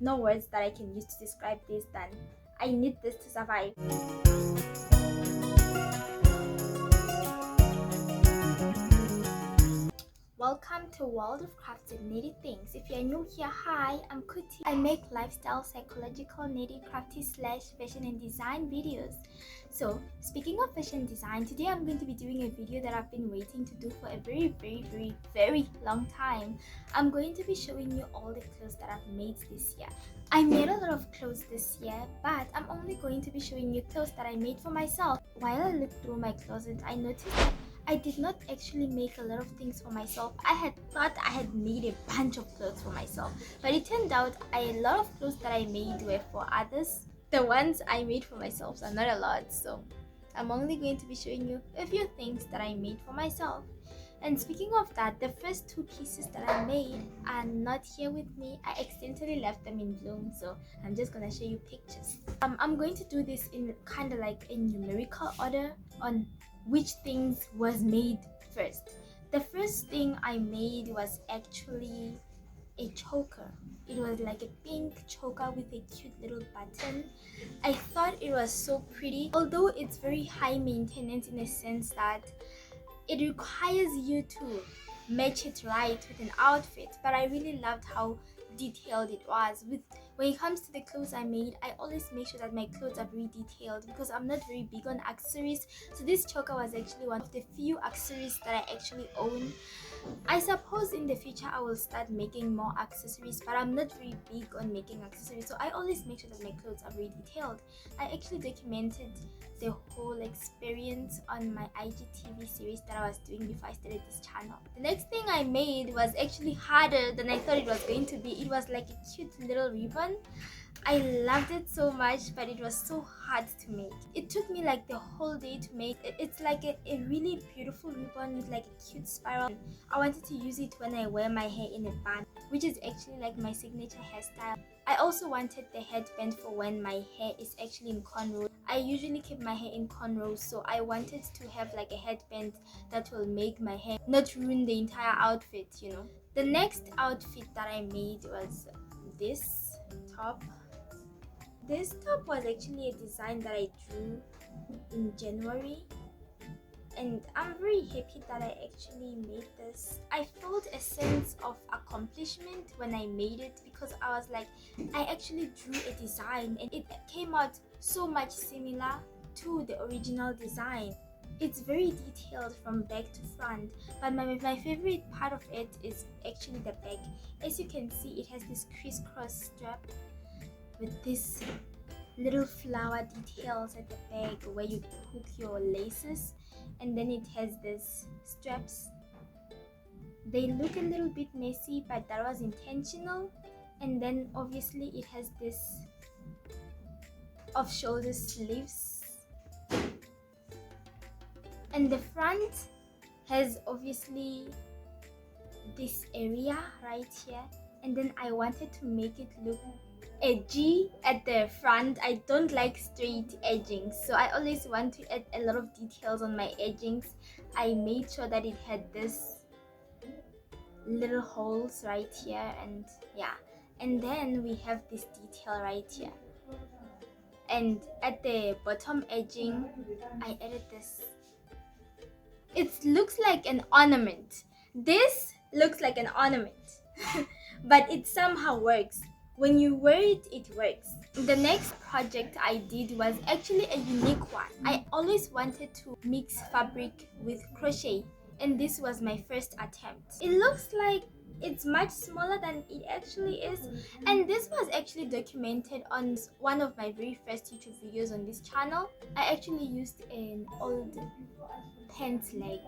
No words that I can use to describe this than I need this to survive. Welcome to World of Crafted Knitty Things. If you're new here, hi, I'm Kuti. I make lifestyle, psychological, knitty, crafty / fashion and design videos. So speaking of fashion design, today I'm going to be doing a video that I've been waiting to do for a very long time. I'm going to be showing you all the clothes that I've made this year. I made a lot of clothes this year, but I'm only going to be showing you clothes that I made for myself. While I looked through my closet, I noticed that I did not actually make a lot of things for myself. I had thought I had made a bunch of clothes for myself, but it turned out a lot of clothes that I made were for others. The ones I made for myself are not a lot, so I'm only going to be showing you a few things that I made for myself. And speaking of that, the first two pieces that I made are not here with me. I accidentally left them in bloom, so I'm just gonna show you pictures. I'm going to do this in kind of like a numerical order on which things was made first. The first thing I made was actually a choker. It was like a pink choker with a cute little button. I thought it was so pretty, although it's very high maintenance in a sense that it requires you to match it right with an outfit, but I really loved how detailed it was. When it comes to the clothes I made, I always make sure that my clothes are very detailed because I'm not very big on accessories. So this choker was actually one of the few accessories that I actually own. I suppose in the future I will start making more accessories, but I'm not very big on making accessories, so I always make sure that my clothes are very detailed. I actually documented the whole experience on my IGTV series that I was doing before I started this channel. The next thing I made was actually harder than I thought it was going to be. It was like a cute little ribbon. I loved it so much, but it was so hard to make. It took me like the whole day to make. It's like a really beautiful ribbon with like a cute spiral. I wanted to use it when I wear my hair in a bun, which is actually like my signature hairstyle. I also wanted the headband for when my hair is actually in cornrows. I usually keep my hair in cornrows, so I wanted to have like a headband that will make my hair not ruin the entire outfit, you know. The next outfit that I made was this top. This top was actually a design that I drew in January, and I'm very happy that I actually made this. I felt a sense of accomplishment when I made it because I was like, I actually drew a design and it came out so much similar to the original design. It's very detailed from back to front, but my favorite part of it is actually the back. As you can see, it has this crisscross strap with this little flower details at the back where you hook your laces, and then it has this straps. They look a little bit messy, but that was intentional. And then obviously it has this off-shoulder sleeves, and the front has obviously this area right here, and then I wanted to make it look edgy at the front. I don't like straight edgings, so I always want to add a lot of details on my edgings. I made sure that it had this little holes right here, and yeah, and then we have this detail right here, and at the bottom edging I added this. It looks like an ornament. This looks like an ornament but it somehow works. When you wear it, it works. The next project I did was actually a unique one. I always wanted to mix fabric with crochet, and this was my first attempt. It looks like it's much smaller than it actually is, and this was actually documented on one of my very first YouTube videos on this channel. I actually used an old pant leg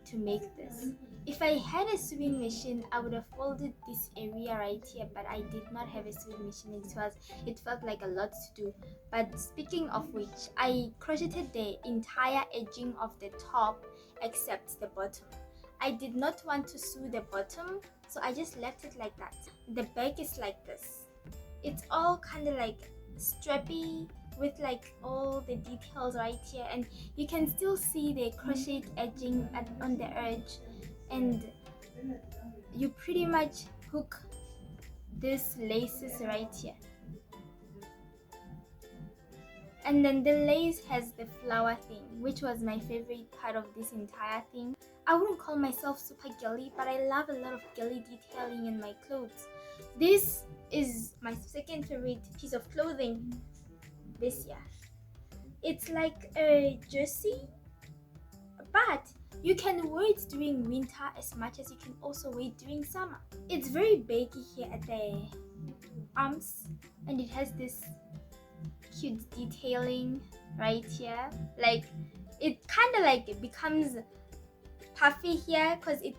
to make this. If I had a sewing machine, I would have folded this area right here, but I did not have a sewing machine. It felt like a lot to do. But speaking of which, I crocheted the entire edging of the top except the bottom. I did not want to sew the bottom, so I just left it like that. The back is like this. It's all kind of like strappy with like all the details right here, and you can still see the crocheted edging on the edge, and you pretty much hook this laces right here, and then the lace has the flower thing, which was my favorite part of this entire thing. I wouldn't call myself super girly, but I love a lot of girly detailing in my clothes. This is my second favorite piece of clothing this year. It's like a jersey, but you can wear it during winter as much as you can also wear it during summer. It's very baggy here at the arms, and it has this cute detailing right here. Like, it kind of like it becomes puffy here because it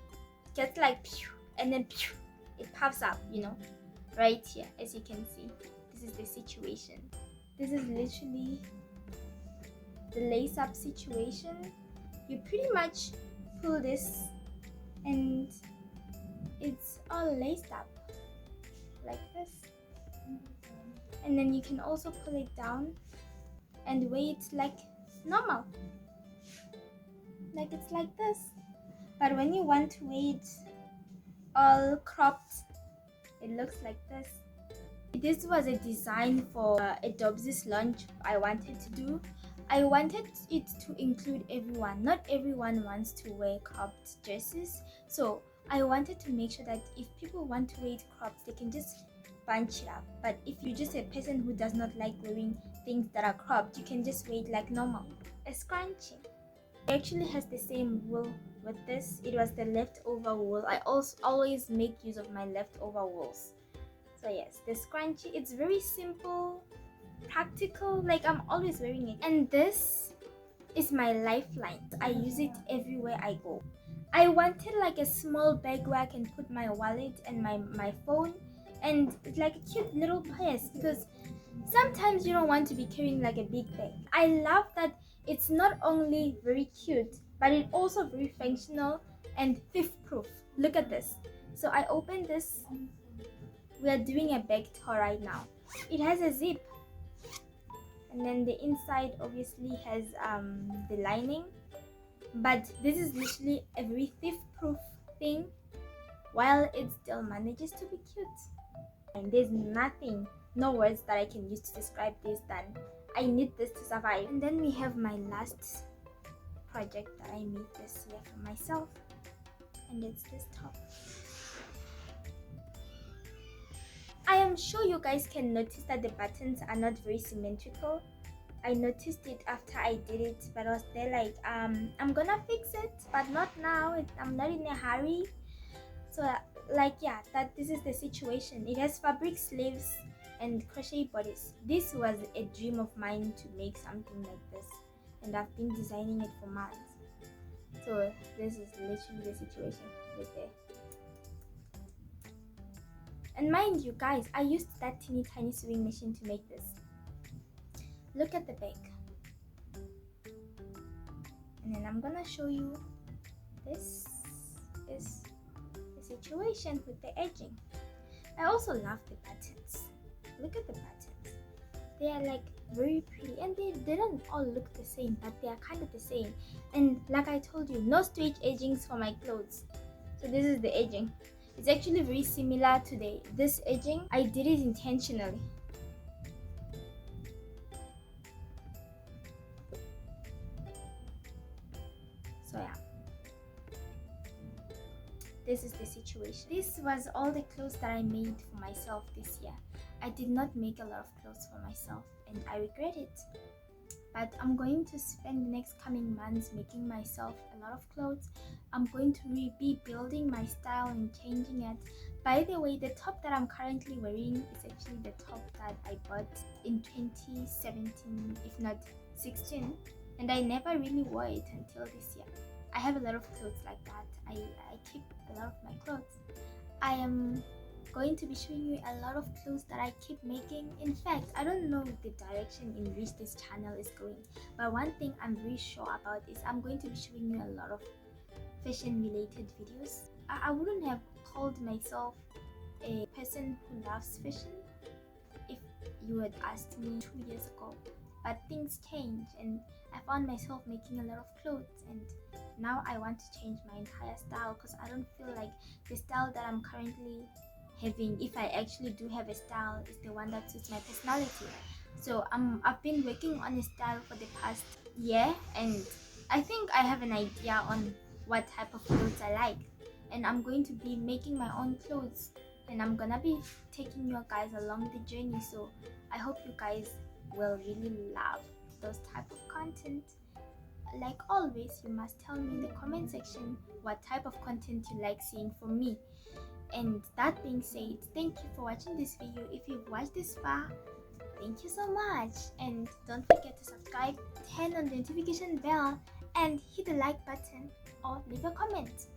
gets like pew, and then pew, it puffs up, you know, right here. As you can see, this is the situation. This is literally the lace up situation. You pretty much pull this and it's all laced up like this, and then you can also pull it down and wear it like normal, like it's like this. But when you want to wear it all cropped, it looks like this. This was a design for a DoBzies launch I wanted to do. I wanted it to include everyone. Not everyone wants to wear cropped dresses, so I wanted to make sure that if people want to wear it cropped, they can just bunch it up. But if you're just a person who does not like wearing things that are cropped, you can just wear it like normal. A scrunchie. It actually has the same wool with this. It was the leftover wool. I also always make use of my leftover wools. So yes, the scrunchie, it's very simple, practical, like I'm always wearing it. And this is my lifeline. I use it everywhere I go. I wanted like a small bag where I can put my wallet and my phone, and it's like a cute little purse, because sometimes you don't want to be carrying like a big bag. I love that it's not only very cute, but it's also very functional and theft proof. Look at this. So I opened this. We are doing a bag tour right now. It has a zip, and then the inside obviously has the lining, but this is literally a very theft proof thing, while it still manages to be cute. And there's nothing, no words that I can use to describe this than I need this to survive. And then we have my last project that I made this year for myself, and it's this top. I am sure you guys can notice that the buttons are not very symmetrical. I noticed it after I did it, but I was there like, I'm gonna fix it, but not now. I'm not in a hurry. So like, yeah, this is the situation. It has fabric sleeves and crochet bodice. This was a dream of mine to make something like this, and I've been designing it for months. So this is literally the situation right there. And mind you guys, I used that teeny tiny sewing machine to make this. Look at the back. And then I'm gonna show you, this is the situation with the edging. I also love the buttons. Look at the buttons. They are like very pretty, and they don't all look the same, but they are kind of the same. And like I told you, no straight edgings for my clothes. So this is the edging. It's actually very similar to this edging. I did it intentionally. So yeah, this is the situation. This was all the clothes that I made for myself this year. I did not make a lot of clothes for myself, and I regret it. But I'm going to spend the next coming months making myself a lot of clothes. I'm going to be building my style and changing it. By the way, the top that I'm currently wearing is actually the top that I bought in 2017, if not 16, and I never really wore it until this year. I have a lot of clothes like that. I keep a lot of my clothes. I am going to be showing you a lot of clothes that I keep making. In fact, I don't know the direction in which this channel is going, but one thing I'm very sure about is I'm going to be showing you a lot of fashion related videos. I wouldn't have called myself a person who loves fashion if you had asked me 2 years ago, but things change, and I found myself making a lot of clothes, and now I want to change my entire style because I don't feel like the style that I'm currently having, if I actually do have a style, is the one that suits my personality. So I've been working on a style for the past year, and I think I have an idea on what type of clothes I like, and I'm going to be making my own clothes, and I'm gonna be taking you guys along the journey. So I hope you guys will really love those type of content. Like always, you must tell me in the comment section what type of content you like seeing from me. And that being said, thank you for watching this video. If you've watched this far, thank you so much, and don't forget to subscribe, turn on the notification bell, and hit the like button or leave a comment.